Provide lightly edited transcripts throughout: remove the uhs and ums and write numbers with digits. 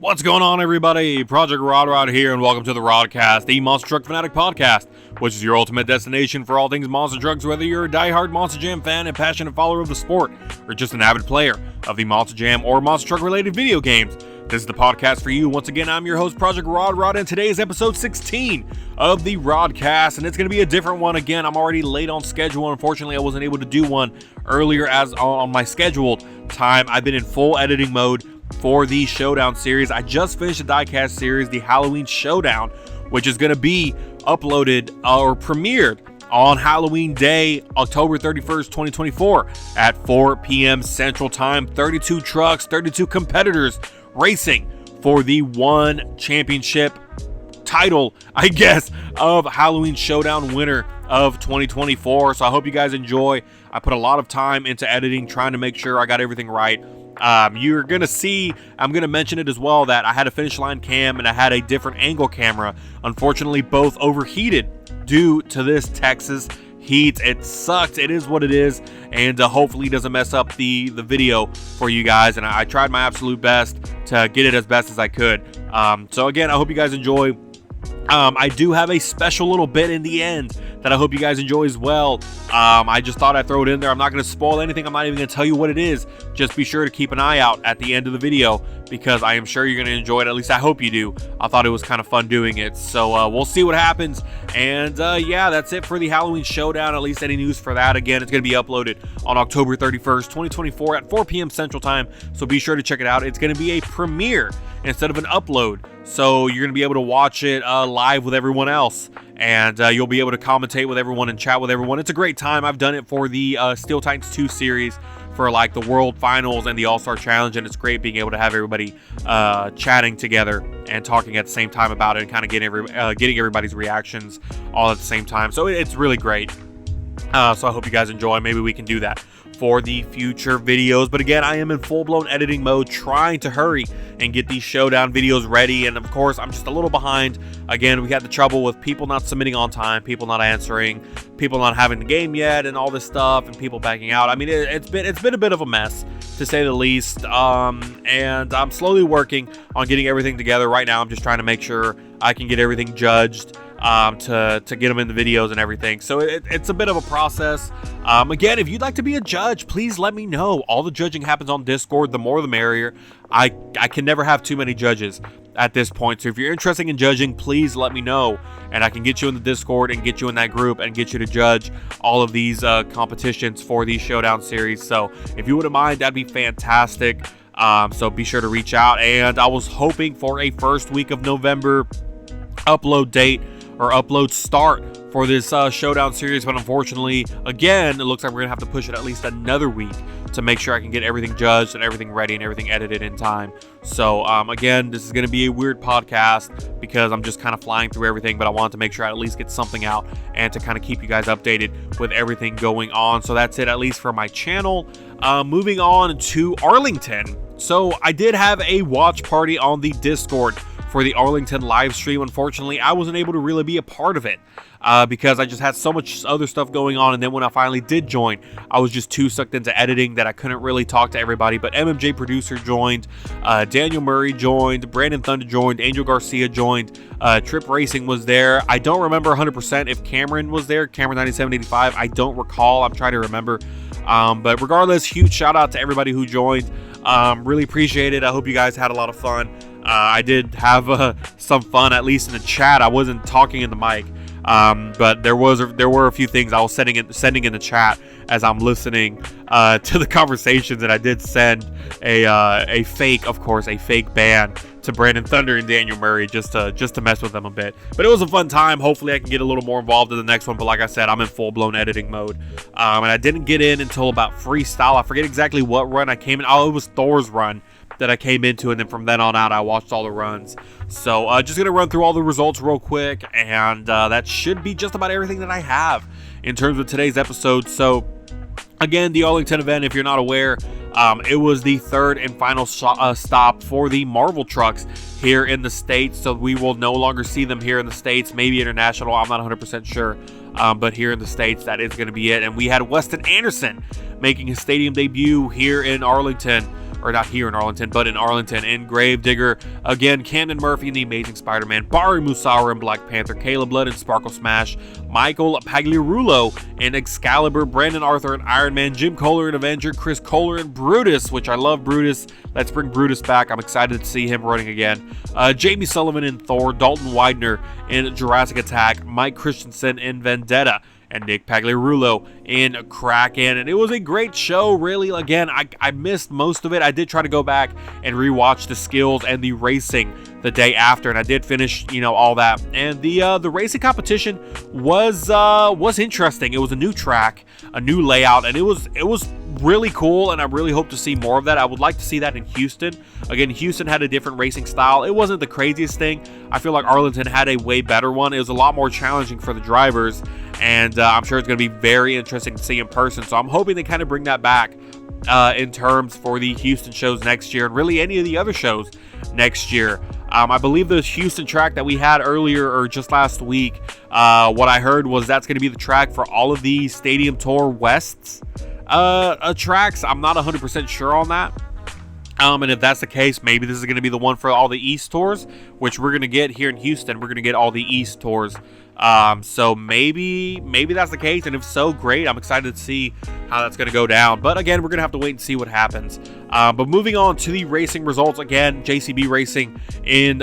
What's going on, everybody? Project Rod here, and welcome to the Rodcast, the Monster Truck Fanatic podcast, which is your ultimate destination for all things monster trucks, whether you're a die-hard Monster Jam fan and passionate follower of the sport, or just an avid player of the Monster Jam or Monster Truck-related video games. This is the podcast for you. Once again, I'm your host, Project Rod, and today is episode 16 of the Rodcast, and it's going to be a different one. Again, I'm already late on schedule. Unfortunately, I wasn't able to do one earlier as on my scheduled time. I've been in full editing mode for the Showdown series. I just finished the diecast series, the Halloween Showdown, which is going to be uploaded or premiered on Halloween Day, October 31st, 2024 at 4 p.m. Central Time. 32 trucks, 32 competitors racing for the one championship title, I guess, of Halloween Showdown winner of 2024. So I hope you guys enjoy. I put a lot of time into editing, trying to make sure I got everything right. You're going to see, I'm going to mention it as well, that I had a finish line cam and I had a different angle camera. Unfortunately, both overheated due to this Texas heat. It sucked. It is what it is. And hopefully it doesn't mess up the video for you guys. And I tried my absolute best to get it as best as I could. So again, I hope you guys enjoy. I do have a special little bit in the end that I hope you guys enjoy as well. I just thought I'd throw it in there. I'm not going to spoil anything. I'm not even going to tell you what it is. Just be sure to keep an eye out at the end of the video because I am sure you're going to enjoy it. At least I hope you do. I thought it was kind of fun doing it. So we'll see what happens. And yeah, that's it for the Halloween Showdown. At least any news for that. Again, it's going to be uploaded on October 31st, 2024 at 4 p.m. Central Time. So be sure to check it out. It's going to be a premiere instead of an upload. So you're going to be able to watch it live with everyone else. And you'll be able to commentate with everyone and chat with everyone. It's a great time. I've done it for the Steel Titans 2 series for like the World Finals and the All-Star Challenge. And it's great being able to have everybody chatting together and talking at the same time about it and kind of getting everybody's reactions all at the same time. So it's really great. So I hope you guys enjoy. Maybe we can do that for the future videos. But again, I am in full-blown editing mode, trying to hurry and get these Showdown videos ready. And of course, I'm just a little behind. Again, we had the trouble with people not submitting on time, people not answering, people not having the game yet, and all this stuff, and people backing out. I mean, it's been a bit of a mess, to say the least. And I'm slowly working on getting everything together. Right now, I'm just trying to make sure I can get everything judged to get them in the videos and everything. So it's a bit of a process. Again, if you'd like to be a judge, please let me know. All the judging happens on Discord. The more the merrier. I can never have too many judges at this point. So if you're interested in judging, please let me know. And I can get you in the Discord and get you in that group and get you to judge all of these competitions for these Showdown series. So if you wouldn't mind, that'd be fantastic. So be sure to reach out. And I was hoping for a first week of November upload date or upload start for this Showdown series, but unfortunately, again, it looks like we're gonna have to push it at least another week to make sure I can get everything judged and everything ready and everything edited in time. So again, this is gonna be a weird podcast because I'm just kind of flying through everything, but I wanted to make sure I at least get something out and to kind of keep you guys updated with everything going on. So that's it, at least for my channel. Moving on to Arlington. So I did have a watch party on the Discord for the Arlington live stream. Unfortunately, I wasn't able to really be a part of it because I just had so much other stuff going on. And then when I finally did join, I was just too sucked into editing that I couldn't really talk to everybody. But MMJ Producer joined, Daniel Murray joined, Brandon Thunder joined, Angel Garcia joined, Trip Racing was there. I don't remember 100% if Cameron was there, Cameron 9785. I don't recall. I'm trying to remember. But regardless, huge shout out to everybody who joined. Really appreciate it. I hope you guys had a lot of fun. I did have some fun, at least in the chat. I wasn't talking in the mic, but there were a few things I was sending in the chat as I'm listening to the conversations, and I did send a fake ban to Brandon Thunder and Daniel Murray just to mess with them a bit. But it was a fun time. Hopefully, I can get a little more involved in the next one. But like I said, I'm in full-blown editing mode, and I didn't get in until about freestyle. I forget exactly what run I came in. Oh, it was Thor's run that I came into, and then from then on out I watched all the runs. So just gonna run through all the results real quick, and that should be just about everything that I have in terms of today's episode. So again, the Arlington event, if you're not aware, it was the third and final stop for the Marvel trucks here in the States. So we will no longer see them here in the States, maybe international, I'm not 100% sure. But here in the States, that is going to be it. And we had Weston Anderson making his stadium debut here in Arlington or not here in Arlington, but in Arlington, and Gravedigger, again, Camden Murphy in The Amazing Spider-Man, Bari Musawa in Black Panther, Caleb Blood in Sparkle Smash, Michael Pagliarulo in Excalibur, Brandon Arthur in Iron Man, Jim Kohler in Avenger, Chris Kohler in Brutus, which I love Brutus. Let's bring Brutus back. I'm excited to see him running again. Jamie Sullivan in Thor, Dalton Widener in Jurassic Attack, Mike Christensen in Vendetta, and Nick Pagliarulo in Kraken. And it was a great show, really. Again, I missed most of it. I did try to go back and rewatch the skills and the racing the day after, and I did finish, all that. And the racing competition was interesting. It was a new track, a new layout, and it was really cool, and I really hope to see more of that. I would like to see that in Houston. Again, Houston had a different racing style. It wasn't the craziest thing. I feel like Arlington had a way better one. It was a lot more challenging for the drivers, and I'm sure it's going to be very interesting to see in person. So I'm hoping they kind of bring that back in terms for the Houston shows next year, and really any of the other shows next year. I believe the Houston track that we had earlier, or just last week, what I heard was that's going to be the track for all of the Stadium Tour Wests tracks. I'm not 100% sure on that. And if that's the case, maybe this is going to be the one for all the East tours, which we're going to get here in Houston. We're going to get all the East tours. So maybe that's the case, and if so, great. I'm excited to see how that's going to go down. But again, we're going to have to wait and see what happens. But moving on to the racing results, again, JCB Racing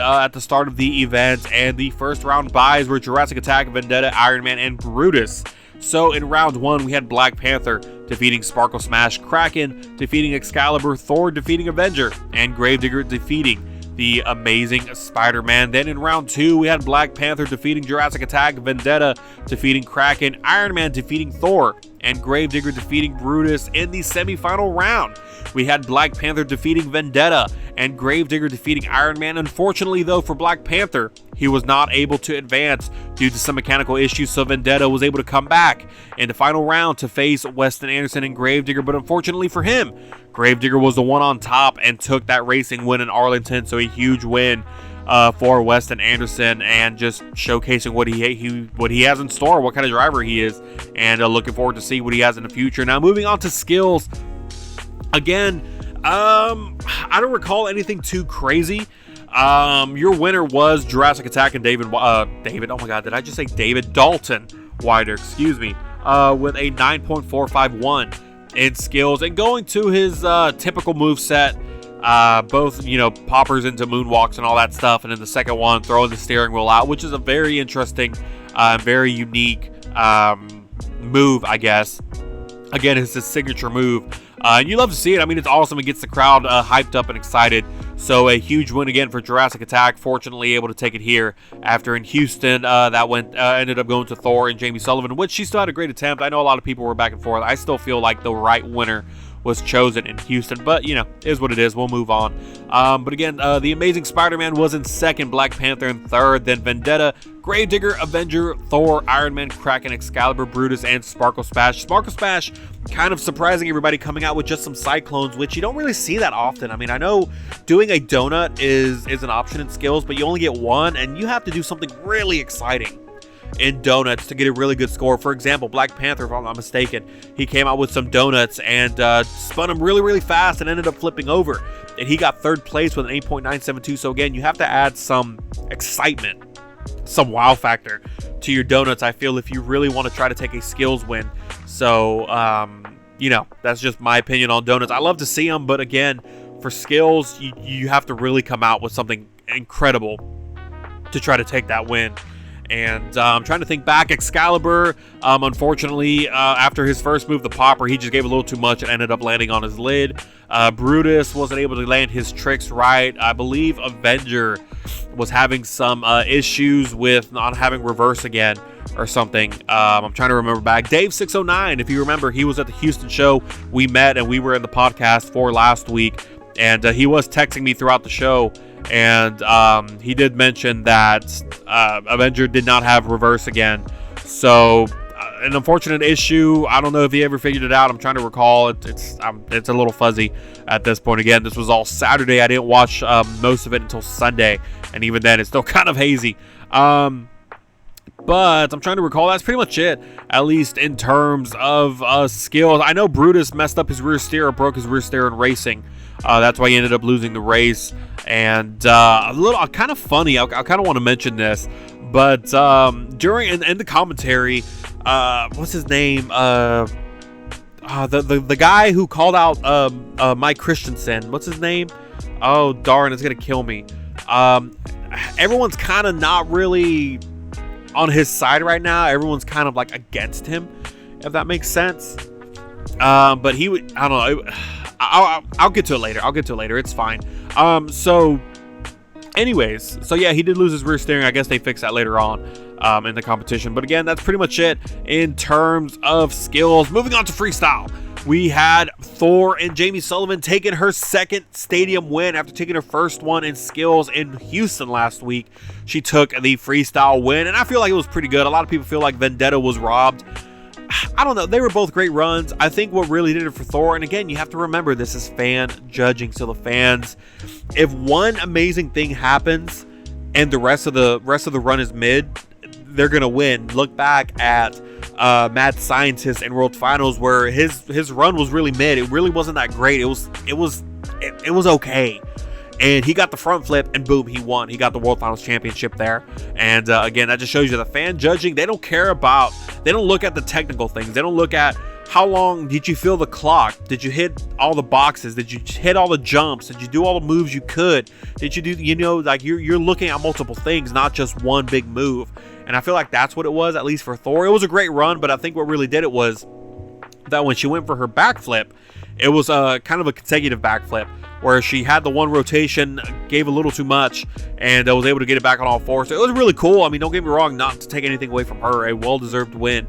at the start of the event, and the first round buys were Jurassic Attack, Vendetta, Iron Man, and Brutus. So in round one, we had Black Panther defeating Sparkle Smash, Kraken defeating Excalibur, Thor defeating Avenger, and Gravedigger defeating The Amazing Spider-Man. Then in round two, we had Black Panther defeating Jurassic Attack, Vendetta defeating Kraken, Iron Man defeating Thor, and Gravedigger defeating Brutus. In the semifinal round, we had Black Panther defeating Vendetta and Gravedigger defeating Iron Man. Unfortunately, though, for Black Panther, he was not able to advance due to some mechanical issues, so Vendetta was able to come back in the final round to face Weston Anderson and Gravedigger. But unfortunately for him, Gravedigger was the one on top and took that racing win in Arlington, so a huge win for Weston Anderson, and just showcasing what he has in store, what kind of driver he is, and looking forward to see what he has in the future. Now, moving on to skills. Again, I don't recall anything too crazy. Your winner was Jurassic Attack and David. Oh my God, did I just say David Dalton Wider? Excuse me. With a 9.451 in skills, and going to his typical move set. Both, poppers into moonwalks and all that stuff, and in the second one, throwing the steering wheel out, which is a very interesting, very unique move, I guess. Again, it's his signature move. And you love to see it. I mean, it's awesome. It gets the crowd hyped up and excited. So a huge win again for Jurassic Attack. Fortunately, able to take it here after in Houston. That ended up going to Thor and Jamie Sullivan, which she still had a great attempt. I know a lot of people were back and forth. I still feel like the right winner was chosen in Houston, but is what it is. We'll move on. But again, The Amazing Spider-Man was in second, Black Panther in third, then Vendetta, Gravedigger, Avenger, Thor, Iron Man, Kraken, Excalibur, Brutus, and Sparkle Smash. Sparkle Smash kind of surprising everybody, coming out with just some cyclones, which you don't really see that often. I mean, I know doing a donut is an option in skills, but you only get one, and you have to do something really exciting in donuts to get a really good score. For example, Black Panther, if I'm not mistaken, he came out with some donuts and spun them really, really fast and ended up flipping over. And he got third place with an 8.972. So again, you have to add some excitement, some wow factor to your donuts, I feel, if you really want to try to take a skills win. So, that's just my opinion on donuts. I love to see them, but again, for skills, you have to really come out with something incredible to try to take that win. And I'm trying to think back. Excalibur, unfortunately, after his first move, the popper, he just gave a little too much and ended up landing on his lid. Brutus wasn't able to land his tricks right. I believe Avenger was having some issues with not having reverse again or something. I'm trying to remember back. Dave609, if you remember, he was at the Houston show. We met and we were in the podcast for last week. And he was texting me throughout the show. And he did mention that Avenger did not have reverse again. So an unfortunate issue. I don't know if he ever figured it out. I'm trying to recall. It's a little fuzzy at this point. Again, this was all Saturday. I didn't watch most of it until Sunday. And even then, it's still kind of hazy. But I'm trying to recall. That's pretty much it, at least in terms of skills. I know Brutus messed up his rear steer, or broke his rear steer in racing. That's why he ended up losing the race. And a little kind of funny, I kind of want to mention this, but during in the commentary, what's his name? The guy who called out Mike Christensen. What's his name? Oh darn, it's gonna kill me. Everyone's kind of not really on his side right now. Everyone's kind of like against him, if that makes sense. But he would, I don't know. I'll get to it later. It's fine. So anyways, so yeah, he did lose his rear steering. I guess they fixed that later on in the competition. But again, that's pretty much it in terms of skills. Moving on to freestyle. We had Thor and Jamie Sullivan taking her second stadium win after taking her first one in skills in Houston last week. She took the freestyle win, and I feel like it was pretty good. A lot of people feel like Vendetta was robbed. I don't know. They were both great runs. I think what really did it for Thor, and again, you have to remember this is fan judging. So the fans, if one amazing thing happens and the rest of the run is mid, they're gonna win. Look back at Mad Scientist in World Finals, where his run was really mid. It really wasn't that great. It was okay. And he got the front flip, and boom, he won. He got the World Finals Championship there. And again, that just shows you the fan judging. They don't look at the technical things. They don't look at how long did you feel the clock? Did you hit all the boxes? Did you hit all the jumps? Did you do all the moves you could? Did you do, like you're looking at multiple things, not just one big move. And I feel like that's what it was, at least for Thor. It was a great run, but I think what really did it was that when she went for her backflip, it was kind of a consecutive backflip, where she had the one rotation, gave a little too much, and was able to get it back on all fours. So it was really cool. I mean, don't get me wrong, not to take anything away from her, a well-deserved win.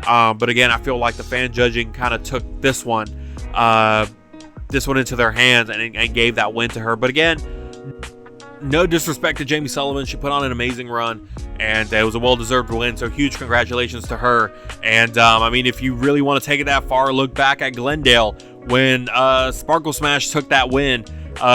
But again, I feel like the fan judging kind of took this one into their hands and gave that win to her. But again, no disrespect to Jamie Sullivan. She put on an amazing run, and it was a well-deserved win. So huge congratulations to her. And I mean, if you really want to take it that far, look back at Glendale when Sparkle Smash took that win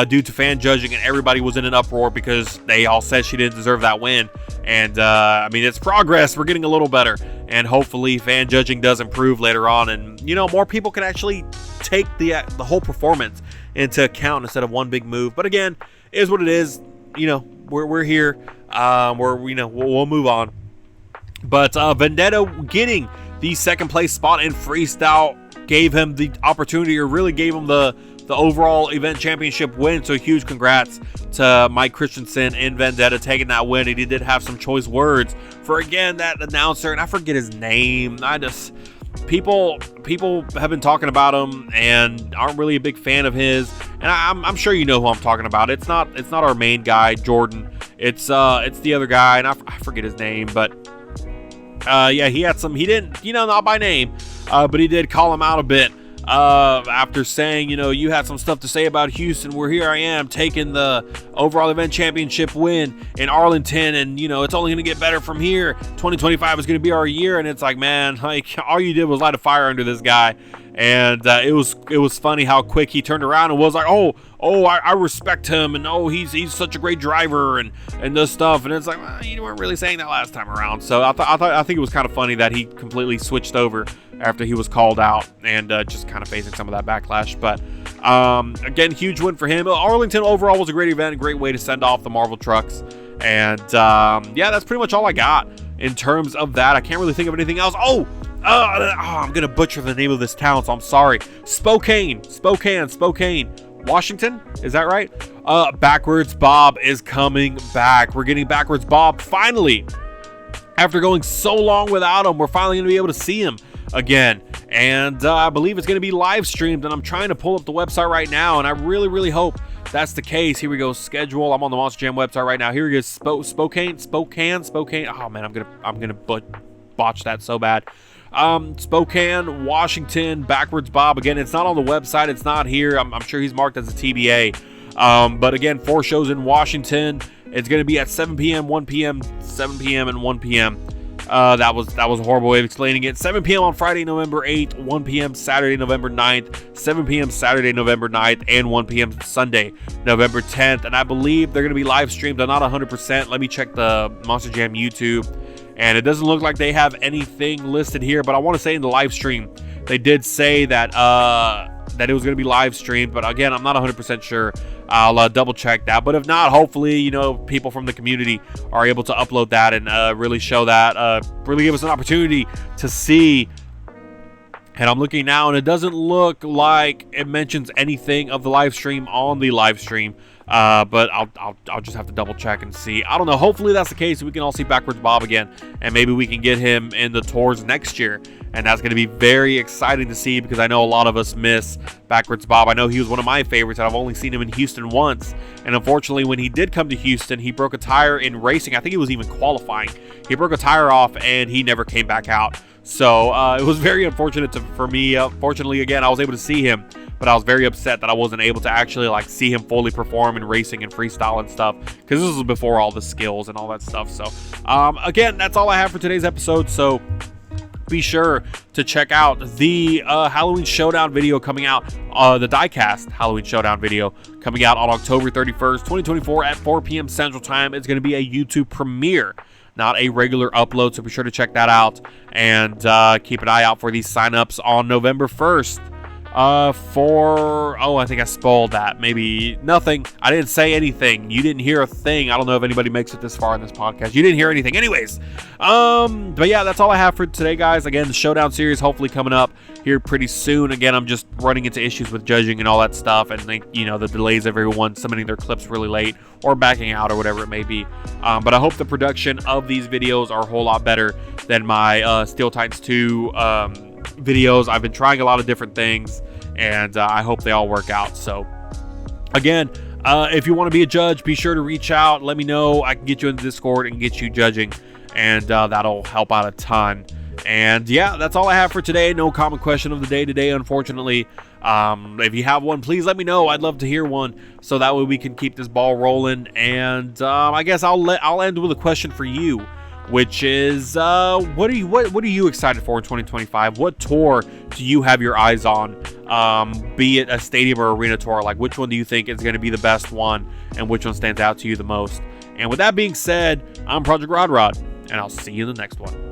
due to fan judging, and everybody was in an uproar because they all said she didn't deserve that win. And I mean, it's progress. We're getting a little better, and hopefully fan judging does improve later on, and more people can actually take the whole performance into account instead of one big move. But again, it is what it is. We're here. We'll move on. But Vendetta getting the second place spot in freestyle gave him the opportunity, or really gave him the overall event championship win. So huge congrats to Mike Christensen in Vendetta taking that win. And he did have some choice words for, again, that announcer, and I forget his name. People have been talking about him and aren't really a big fan of his. And I'm sure you know who I'm talking about. It's not our main guy, Jordan. It's the other guy, and I forget his name, but yeah, he didn't, not by name, but he did call him out a bit after saying, you had some stuff to say about Houston, where here I am taking the overall event championship win in Arlington, and it's only going to get better from here. 2025 is going to be our year. And it's like, man, like, all you did was light a fire under this guy. And it was funny how quick he turned around and was like, I respect him, and he's such a great driver and this stuff. And it's like, well, you weren't really saying that last time around. So I think it was kind of funny that he completely switched over after he was called out, and just kind of facing some of that backlash. But again, huge win for him. Arlington overall was a great event, a great way to send off the Marvel trucks. And yeah, that's pretty much all I got in terms of that. I can't really think of anything else. I'm gonna butcher the name of this town, so I'm sorry. Spokane, Washington, is that right? Backwards Bob is coming back. We're getting Backwards Bob finally. After going so long without him, we're finally gonna be able to see him again. And I believe it's gonna be live streamed, and I'm trying to pull up the website right now, and I really, really hope that's the case. Here we go, schedule. I'm on the Monster Jam website right now. Here we go, Spokane. Oh man, I'm gonna botch that so bad. Spokane, Washington, Backwards Bob. Again, it's not on the website. It's not here. I'm sure he's marked as a TBA. But again, 4 shows in Washington. It's going to be at 7 p.m., 1 p.m., 7 p.m., and 1 p.m. That was a horrible way of explaining it. 7 p.m. on Friday, November 8th, 1 p.m. Saturday, November 9th, 7 p.m. Saturday, November 9th, and 1 p.m. Sunday, November 10th. And I believe they're going to be live streamed. I'm not 100%. Let me check the Monster Jam YouTube. And it doesn't look like they have anything listed here, but I want to say in the live stream, they did say that that it was going to be live streamed, but again, I'm not 100% sure. I'll double check that, but if not, hopefully, people from the community are able to upload that and really show that, really give us an opportunity to see. And I'm looking now, and it doesn't look like it mentions anything of the live stream on the live stream. But I'll just have to double check and see. I don't know. Hopefully that's the case. We can all see Backwards Bob again, and maybe we can get him in the tours next year. And that's going to be very exciting to see, because I know a lot of us miss Backwards Bob. I know he was one of my favorites, and I've only seen him in Houston once. And unfortunately, when he did come to Houston, he broke a tire in racing. I think it was even qualifying. He broke a tire off, and he never came back out. So it was very unfortunate for me. Fortunately, again, I was able to see him, but I was very upset that I wasn't able to actually see him fully perform in racing and freestyle and stuff, because this was before all the skills and all that stuff. So again, that's all I have for today's episode. So be sure to check out the Halloween Showdown video coming out, the Diecast Halloween Showdown video coming out on October 31st, 2024 at 4 p.m. Central Time. It's going to be a YouTube premiere, not a regular upload, so be sure to check that out, and keep an eye out for these signups on November 1st. I think I spoiled that. Maybe nothing. I didn't say anything. You didn't hear a thing. I don't know if anybody makes it this far in this podcast. You didn't hear anything. Anyways, but yeah, that's all I have for today, guys. Again, the Showdown series hopefully coming up here pretty soon. Again, I'm just running into issues with judging and all that stuff, and the delays of everyone submitting their clips really late or backing out or whatever it may be. But I hope the production of these videos are a whole lot better than my Steel Titans 2 videos. I've been trying a lot of different things, and I hope they all work out. So again, if you want to be a judge, be sure to reach out. Let me know. I can get you in the Discord and get you judging, and that'll help out a ton. And yeah, that's all I have for today. No common question of the day today, unfortunately. If you have one, please let me know. I'd love to hear one, so that way we can keep this ball rolling. And I guess I'll end with a question for you, which is what are you excited for in 2025? What tour do you have your eyes on? Be it a stadium or arena tour, which one do you think is going to be the best one, and which one stands out to you the most? And with that being said, I'm Project Rod, and I'll see you in the next one.